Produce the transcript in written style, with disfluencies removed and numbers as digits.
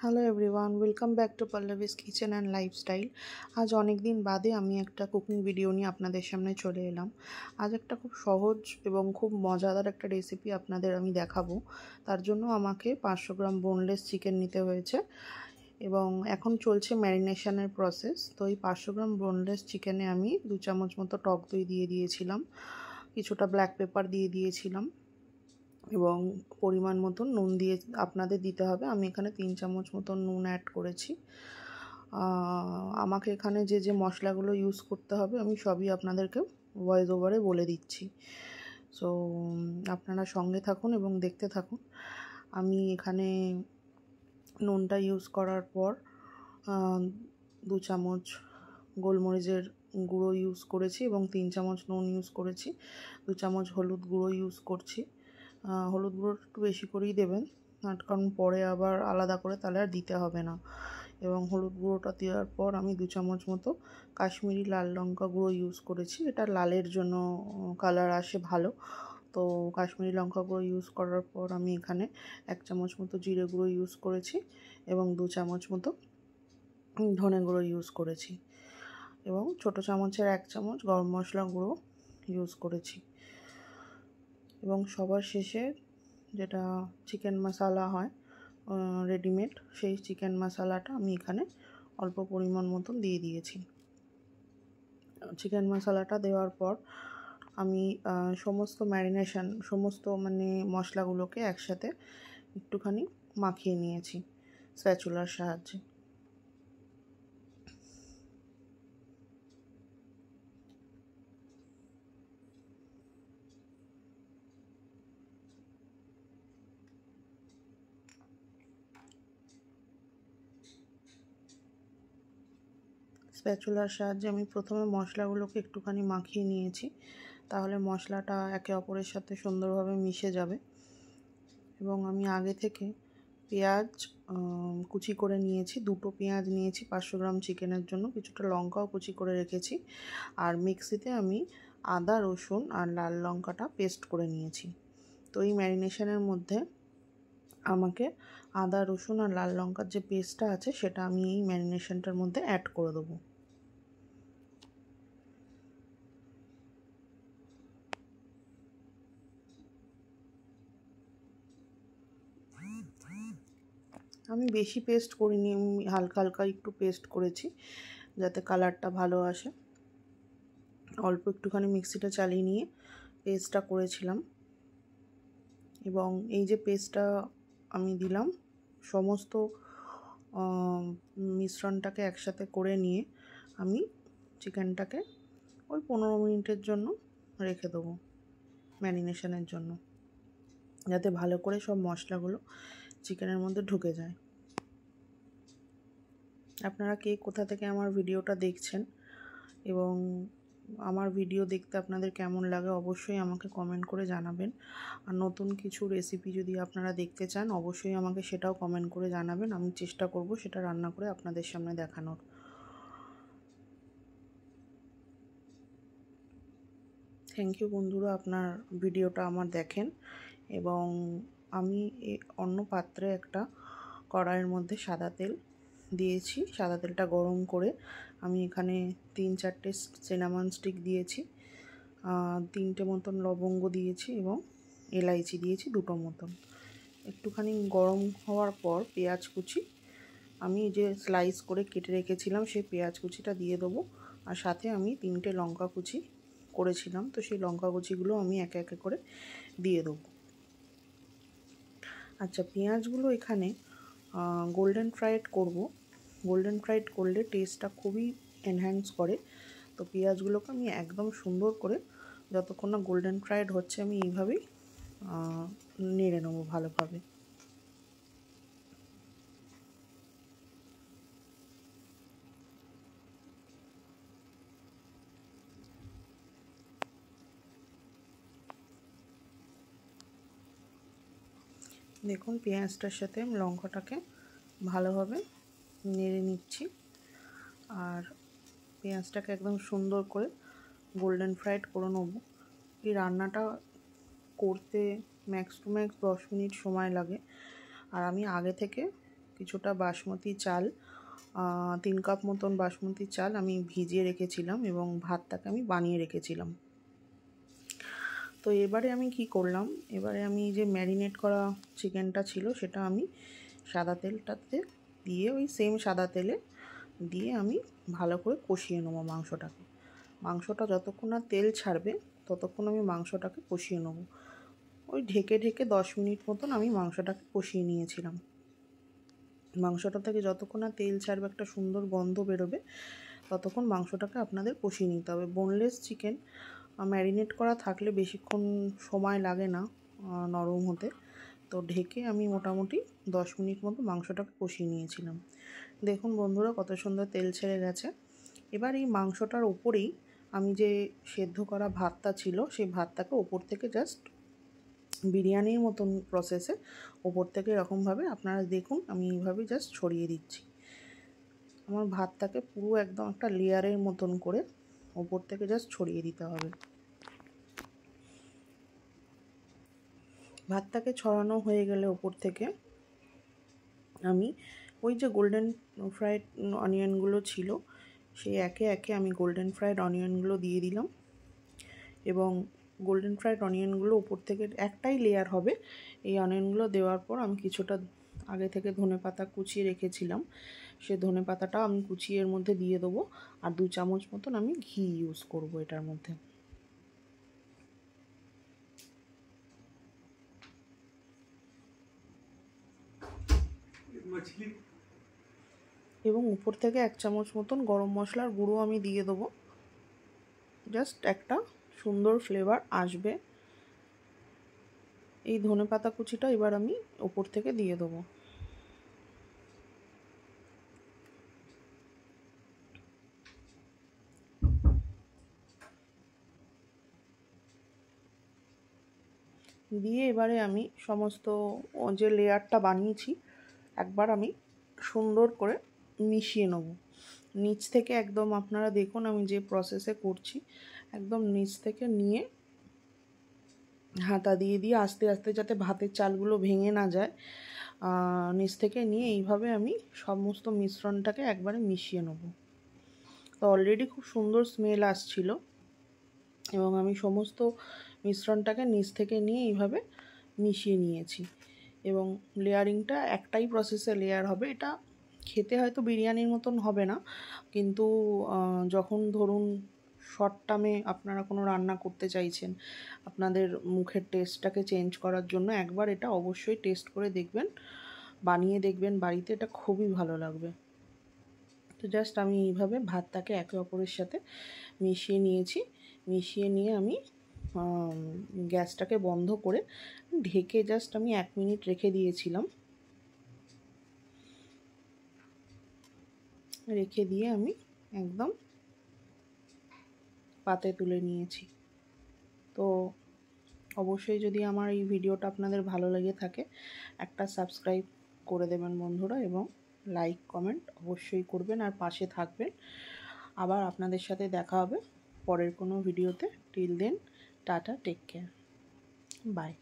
Hello everyone, welcome back to Pallavi's kitchen and lifestyle. আজ অনেক দিন বাদে আমি একটা কুকিং ভিডিও নিয়ে আপনাদের সামনে চলে এলাম। আজ একটা খুব সহজ এবং খুব মজাদার একটা রেসিপি আপনাদের আমি দেখাবো। তার জন্য আমাকে 500 গ্রাম বোনলেস চিকেন নিতে হয়েছে এবং এখন চলছে ম্যারিনেশনের প্রসেস। তো এই 500 গ্রাম বোনলেস চিকেনে আমি 2 চামচ মতো টক দই দিয়ে দিয়েছিলাম, কিছুটা ব্ল্যাক পেপার দিয়ে দিয়েছিলাম এবং পরিমাণ মতন নুন দিয়ে আপনাদের দিতে হবে। আমি এখানে 3 চামচ মতন নুন অ্যাড করেছি। আমাকে এখানে যে যে মশলাগুলো ইউজ করতে হবে আমি সবই আপনাদেরকে ভয়েস ওভারে বলে দিচ্ছি। সো আপনারা সঙ্গে থাকুন এবং দেখতে থাকুন। আমি এখানে নুনটা ইউজ করার পর 2 চামচ গোলমরিচের গুঁড়ো ইউজ করেছি এবং 3 চামচ নুন ইউজ করেছি। 2 চামচ হলুদ গুঁড়ো ইউজ করছি। হলুদ গুঁড়ো একটু বেশি করেই দেবেন, কারণ পরে আবার আলাদা করে তাহলে আর দিতে হবে না। এবং হলুদ গুঁড়োটা দেওয়ার পর আমি 2 চামচ মতো কাশ্মীরি লাল লঙ্কা গুঁড়ো ইউজ করেছি। এটা লালের জন্য কালার আসে ভালো। তো কাশ্মীরি লঙ্কা গুঁড়ো ইউজ করার পর আমি এখানে 1 চামচ মতো জিরে গুঁড়ো ইউজ করেছি এবং 2 চামচ মতো ধনে গুঁড়ো ইউজ করেছি এবং ছোটো চামচের 1 চামচ গরম মশলা গুঁড়ো ইউজ করেছি। এবং সবার শেষে যেটা চিকেন মশলা হয় রেডিমেড, সেই চিকেন মশলাটা আমি এখানে অল্প পরিমাণ মতন দিয়ে দিয়েছি। চিকেন মশলাটা দেওয়ার পর আমি সমস্ত মশলাগুলোকে একসাথে একটুখানি মাখিয়ে নিয়েছি স্প্যাচুলার সাহায্যে। স্প্যাচুলার সাহায্যে আমি প্রথমে মশলাগুলোকে একটুখানি মাখিয়ে নিয়েছি, তাহলে মশলাটা একে অপরের সাথে সুন্দরভাবে মিশে যাবে। এবং আমি আগে থেকে পেঁয়াজ কুচি করে নিয়েছি, 2টো পেঁয়াজ নিয়েছি 500 গ্রাম চিকেনের জন্য, কিছুটা লঙ্কাও কুচি করে রেখেছি। আর মিক্সিতে আমি আদা রসুন আর লাল লঙ্কাটা পেস্ট করে নিয়েছি। তো এই ম্যারিনেশনের মধ্যে আমাকে আদা রসুন আর লাল লঙ্কার যে পেস্টটা আছে সেটা আমি এই ম্যারিনেশনটার মধ্যে অ্যাড করে দেবো। আমি বেশি পেস্ট করিনি, আমি হালকা হালকা একটু পেস্ট করেছি যাতে কালারটা ভালো আসে। অল্প একটুখানি মিক্সিটা চালিয়ে নিয়ে পেস্টটা করেছিলাম এবং এই যে পেস্টটা আমি দিলাম, সমস্ত মিশ্রণটাকে একসাথে করে নিয়ে আমি চিকেনটাকে ওই 15 মিনিটের জন্য রেখে দেবো ম্যারিনেশনের জন্য, যাতে ভালো করে সব মশলাগুলো চিকেনের মধ্যে ঢুকে যায়। আপনারা কে কোথা থেকে আমার ভিডিওটা দেখছেন এবং আমার ভিডিও দেখতে আপনাদের কেমন লাগে অবশ্যই আমাকে কমেন্ট করে জানাবেন। আর নতুন কিছু রেসিপি যদি আপনারা দেখতে চান অবশ্যই আমাকে সেটাও কমেন্ট করে জানাবেন, আমি চেষ্টা করব সেটা রান্না করে আপনাদের সামনে দেখানোর। থ্যাংক ইউ বন্ধুরা, আপনার ভিডিওটা আমার দেখেন। এবং আমি অন্য পাত্রে একটা কড়াইয়ের মধ্যে সাদা তেল দিয়েছি। সাদা তেলটা গরম করে আমি এখানে 3-4টে সিনামন স্টিক দিয়েছি, 3টে মতন লবঙ্গ দিয়েছি এবং এলাইচি দিয়েছি 2টো মতন। একটুখানি গরম হওয়ার পর পেঁয়াজ কুচি আমি যে স্লাইস করে কেটে রেখেছিলাম সেই পেঁয়াজ কুচিটা দিয়ে দেবো। আর সাথে আমি 3টে লঙ্কা কুচি করেছিলাম, তো সেই লঙ্কা কুচিগুলো আমি একে একে করে দিয়ে দেবো। আচ্ছা, পেঁয়াজগুলো এখানে গোল্ডেন ফ্রাইড করব। গোল্ডেন ফ্রাইড করলে টেস্টটা খুবই এনহ্যান্স করে। তো পেঁয়াজগুলোকে আমি একদম সুন্দর করে যতক্ষণ না গোল্ডেন ফ্রাইড হচ্ছে আমি এইভাবেই নেড়ে নেবো ভালোভাবে। দেখুন পেঁয়াজটার সাথে আমি লঙ্কাটাকে ভালোভাবে নেড়ে নিচ্ছি আর পেঁয়াজটাকে একদম সুন্দর করে গোল্ডেন ফ্রাইড করে নেব। এই রান্নাটা করতে ম্যাক্স টু ম্যাক্স 10 মিনিট সময় লাগে। আর আমি আগে থেকে কিছুটা বাসমতি চাল, 3 কাপ মতন বাসমতি চাল আমি ভিজিয়ে রেখেছিলাম এবং ভাতটাকে আমি বানিয়ে রেখেছিলাম। তো এবারে আমি কি করলাম, এবারে আমি যে ম্যারিনেট করা চিকেনটা ছিল সেটা আমি সাদা তেলটাতে দিয়ে, ওই সেম সাদা তেলে দিয়ে আমি ভালো করে কষিয়ে নেবো মাংসটাকে। মাংসটা যতক্ষণ না তেল ছাড়বে ততক্ষণ আমি মাংসটাকে কষিয়ে নেবো। ওই ঢেকে ঢেকে 10 মিনিট মতন আমি মাংসটাকে কষিয়ে নিয়েছিলাম। মাংসটা থেকে যতক্ষণ না তেল ছাড়বে, একটা সুন্দর গন্ধ বেরোবে, ততক্ষণ মাংসটাকে আপনাদের কষিয়ে নিতে হবে। বোনলেস চিকেন ম্যারিনেট করা থাকলে বেশিক্ষণ সময় লাগে না নরম হতে। তো ঢেকে আমি মোটামুটি 10 মিনিট মতো মাংসটাকে কষিয়ে নিয়েছিলাম। দেখুন বন্ধুরা কত সুন্দর তেল ছেড়ে গেছে। এবার এই মাংসটার ওপরেই আমি যে সেদ্ধ করা ভাতটা ছিল সেই ভাতটাকে ওপর থেকে জাস্ট বিরিয়ানির মতন প্রসেসে ওপর থেকে এরকমভাবে আপনারা দেখুন আমি এইভাবে জাস্ট ছড়িয়ে দিচ্ছি। আমার ভাতটাকে পুরো একদম একটা লেয়ারের মতন করে ওপর থেকে জাস্ট ছড়িয়ে দিতে হবে। ভাতটাকে ছড়ানো হয়ে গেলে ওপর থেকে আমি ওই যে গোল্ডেন ফ্রাইড অনিয়নগুলো ছিল সেই একে একে আমি গোল্ডেন ফ্রাইড অনিয়নগুলো দিয়ে দিলাম এবং গোল্ডেন ফ্রাইড অনিয়নগুলো উপর থেকে একটাই লেয়ার হবে। এই অনিয়নগুলো দেওয়ার পর আমি কিছুটা আগে থেকে ধনেপাতা কুচিয়ে রেখেছিলাম, সেই ধনেপাতাটাও আমি কুচিয়ে এর মধ্যে দিয়ে দেবো। আর 2 চামচ মতন আমি ঘি ইউজ করব এটার মধ্যে। এবং উপর থেকে 1 চামচ মতন গরম মশলার গুঁড়ো আমি দিয়ে দেবো। জাস্ট একটা সুন্দর ফ্লেভার আসবে। এই ধনেপাতা কুচিটা এবার আমি উপর থেকে দিয়ে দেবো। দিয়ে এবারে আমি সমস্ত যে লেয়ারটা বানিয়েছি একবার আমি সুন্দর করে মিশিয়ে নেব। নিচ থেকে একদম আপনারা দেখুন আমি যে প্রসেসে করছি, একদম নিচ থেকে নিয়ে হাতা দিয়ে দিয়ে আস্তে আস্তে যাতে ভাতের চালগুলো ভেঙে না যায়, নিচ থেকে নিয়ে এইভাবে আমি সমস্ত মিশ্রণটাকে একবারে মিশিয়ে নেব। তো অলরেডি খুব সুন্দর স্মেল আসছিল এবং আমি সমস্ত মিশ্রণটাকে নিচ থেকে নিয়ে এইভাবে মিশিয়ে নিয়েছি। এবং লেয়ারিংটা একটাই প্রসেসে লেয়ার হবে। এটা খেতে হয়তো বিরিয়ানির মতন হবে না, কিন্তু যখন ধরুন শর্ট টার্মে আপনারা কোনো রান্না করতে চাইছেন, আপনাদের মুখের টেস্টটাকে চেঞ্জ করার জন্য একবার এটা অবশ্যই টেস্ট করে দেখবেন, বানিয়ে দেখবেন বাড়িতে, এটা খুবই ভালো লাগবে। তো জাস্ট আমি এইভাবে ভাতটাকে একে অপরের সাথে মিশিয়ে নিয়েছি। মিশিয়ে নিয়ে আমি গ্যাসটাকে বন্ধ করে ঢেকে জাস্ট আমি 1 মিনিট রেখে দিয়েছিলাম। রেখে দিয়ে আমি একদম পাতে তুলে নিয়েছি। তো অবশ্যই যদি আমার এই ভিডিওটা আপনাদের ভালো লেগে থাকে একটা সাবস্ক্রাইব করে দেবেন বন্ধুরা, এবং লাইক কমেন্ট অবশ্যই করবেন আর পাশে থাকবেন। আবার আপনাদের সাথে দেখা হবে পরের কোনো ভিডিওতে। Till then tata, take care, by.